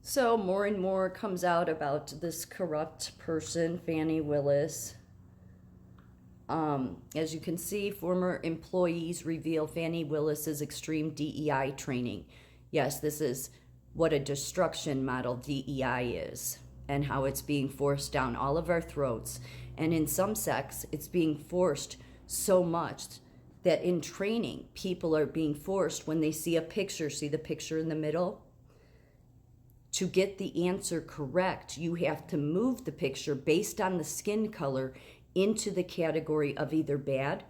So more and more comes out about this corrupt person, Fani Willis. As you can see, former employees reveal Fani Willis's extreme DEI training. Yes, this is what a destruction model DEI is and how it's being forced down all of our throats. And in some sects, it's being forced so much that in training, people are being forced when they see a picture, see the picture in the middle? To get the answer correct, you have to move the picture based on the skin color into the category of either bad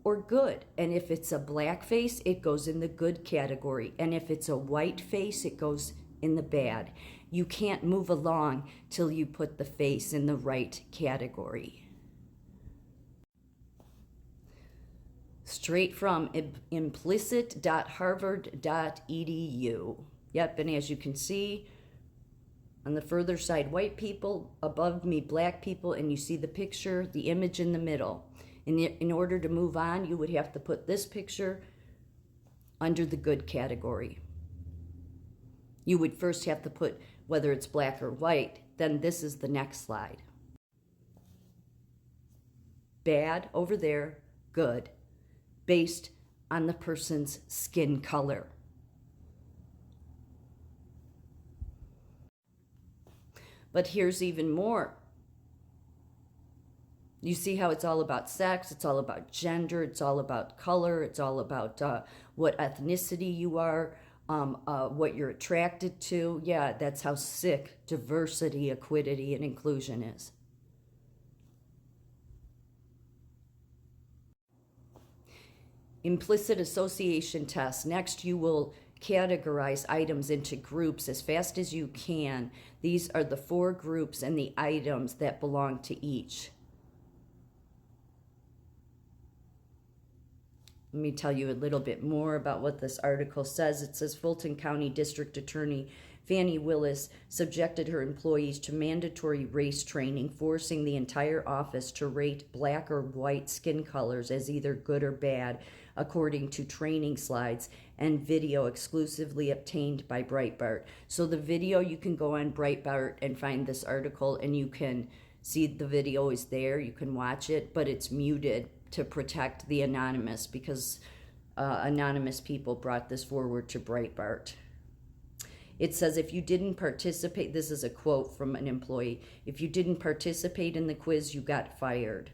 or good. And if it's a black face, it goes in the good category. And if it's a white face, it goes in the bad. You can't move along till you put the face in the right category. Straight from implicit.harvard.edu. Yep, and as you can see, on the further side, white people, above me, black people, and you see the picture, the image in the middle. In order to move on, you would have to put this picture under the good category. You would first have to put whether it's black or white, then this is the next slide. Bad over there, good, based on the person's skin color. But here's even more. You see how it's all about sex, it's all about gender, it's all about color, it's all about what ethnicity you are, what you're attracted to. Yeah, that's how sick diversity, equity, and inclusion is. Implicit association test. Next, you will categorize items into groups as fast as you can. These are the 4 groups and the items that belong to each. Let me tell you a little bit more about what this article says. It says Fulton County District Attorney Fani Willis subjected her employees to mandatory race training, forcing the entire office to rate black or white skin colors as either good or bad, according to training slides and video exclusively obtained by Breitbart. So the video, you can go on Breitbart and find this article, and you can see the video is there. You can watch it, but it's muted to protect the anonymous, because anonymous people brought this forward to Breitbart. It says, if you didn't participate, this is a quote from an employee, if you didn't participate in the quiz, you got fired.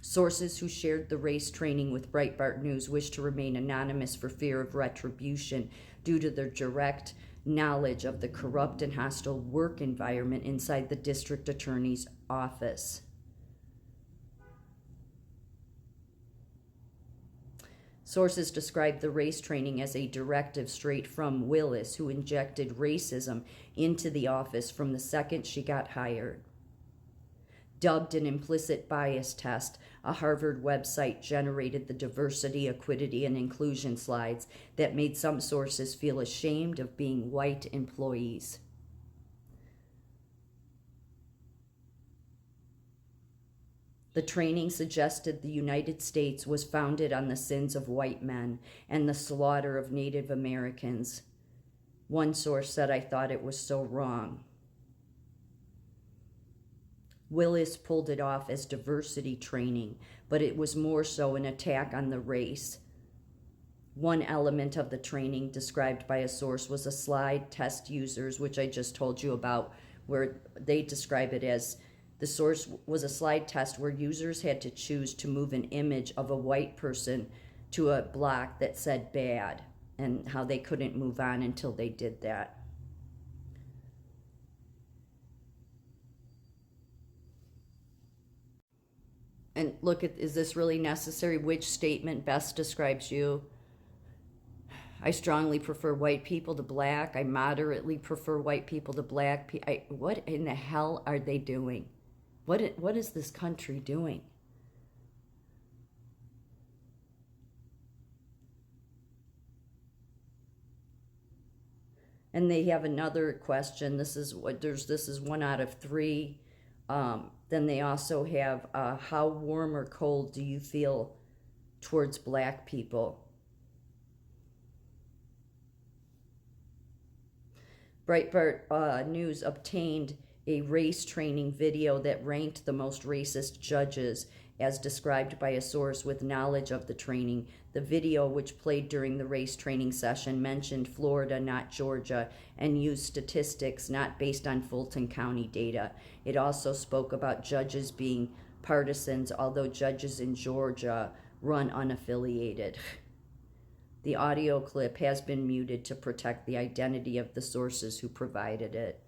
Sources who shared the race training with Breitbart News wish to remain anonymous for fear of retribution due to their direct knowledge of the corrupt and hostile work environment inside the district attorney's office. Sources describe the race training as a directive straight from Willis, who injected racism into the office from the second she got hired. Dubbed an implicit bias test, a Harvard website generated the diversity, equity, and inclusion slides that made some sources feel ashamed of being white employees. The training suggested the United States was founded on the sins of white men and the slaughter of Native Americans. One source said, I thought it was so wrong. Willis pulled it off as diversity training, but it was more so an attack on the race. One element of the training described by a source was a slide test users, which I just told you about, where they describe it as the source was a slide test where users had to choose to move an image of a white person to a block that said bad, and how they couldn't move on until they did that. And look at, is this really necessary? Which statement best describes you? I strongly prefer white people to black. I moderately prefer white people to black. What in the hell are they doing? What is this country doing? And they have another question. This is 1 out of 3. Then they also have how warm or cold do you feel towards black people? Breitbart News obtained a race training video that ranked the most racist judges as described by a source with knowledge of the training. The video, which played during the race training session, mentioned Florida, not Georgia, and used statistics not based on Fulton County data. It also spoke about judges being partisans, although judges in Georgia run unaffiliated. The audio clip has been muted to protect the identity of the sources who provided it.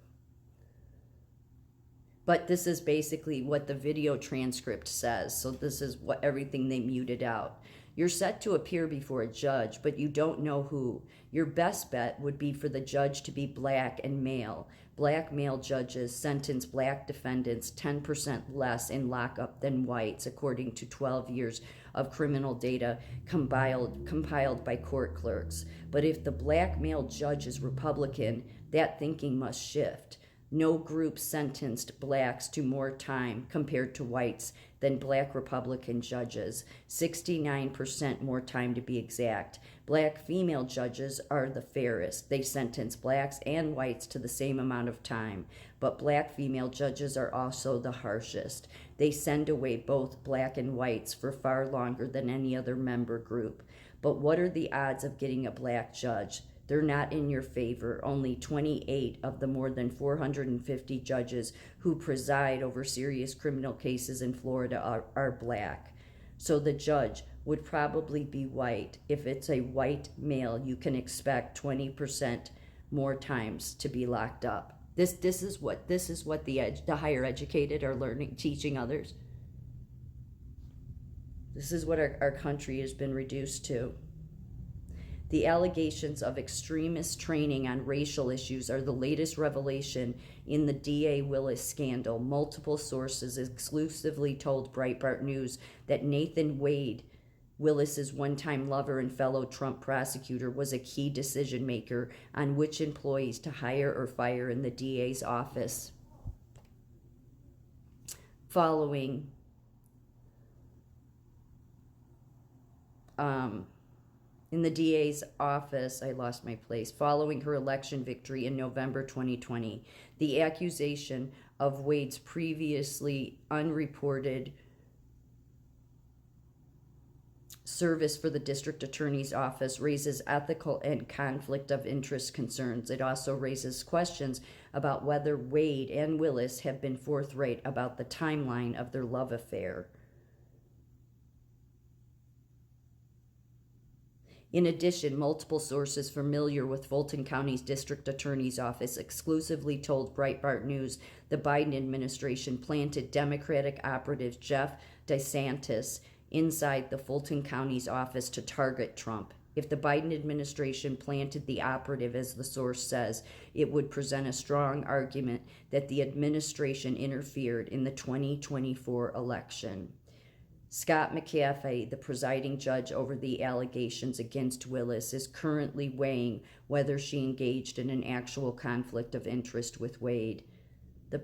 But this is basically what the video transcript says. So this is what everything they muted out. You're set to appear before a judge, but you don't know who. Your best bet would be for the judge to be black and male. Black male judges sentence black defendants 10% less in lockup than whites, according to 12 years of criminal data compiled by court clerks. But if the black male judge is Republican, that thinking must shift. No group sentenced blacks to more time compared to whites than black Republican judges, 69% more time to be exact. Black female judges are the fairest. They sentence blacks and whites to the same amount of time, but black female judges are also the harshest. They send away both black and whites for far longer than any other member group. But what are the odds of getting a black judge? They're not in your favor. Only 28 of the more than 450 judges who preside over serious criminal cases in Florida are black. So the judge would probably be white. If it's a white male, you can expect 20% more times to be locked up. This is what the higher educated are learning, teaching others. This is what our country has been reduced to. The allegations of extremist training on racial issues are the latest revelation in the DA Willis scandal. Multiple sources exclusively told Breitbart News that Nathan Wade, Willis's one-time lover and fellow Trump prosecutor, was a key decision maker on which employees to hire or fire in the DA's office. Following in the DA's office, following her election victory in November 2020. The accusation of Wade's previously unreported service for the district attorney's office raises ethical and conflict of interest concerns. It also raises questions about whether Wade and Willis have been forthright about the timeline of their love affair. In addition, multiple sources familiar with Fulton County's district attorney's office exclusively told Breitbart News the Biden administration planted Democratic operative Jeff DeSantis inside the Fulton County's office to target Trump. If the Biden administration planted the operative, as the source says, it would present a strong argument that the administration interfered in the 2024 election. Scott McAfee, the presiding judge over the allegations against Willis, is currently weighing whether she engaged in an actual conflict of interest with Wade. The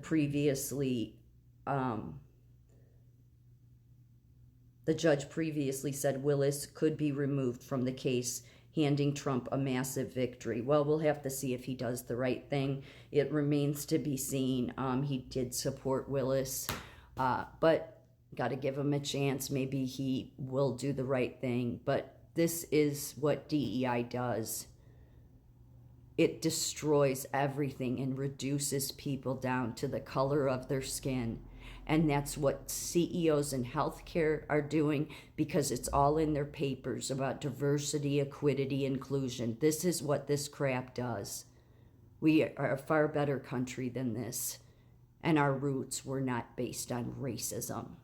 judge previously said Willis could be removed from the case, handing Trump a massive victory. Well, we'll have to see if he does the right thing. It remains to be seen. He did support Willis, but got to give him a chance. Maybe he will do the right thing. But this is what DEI does. It destroys everything and reduces people down to the color of their skin. And that's what CEOs in healthcare are doing, because it's all in their papers about diversity, equity, inclusion. This is what this crap does. We are a far better country than this. And our roots were not based on racism.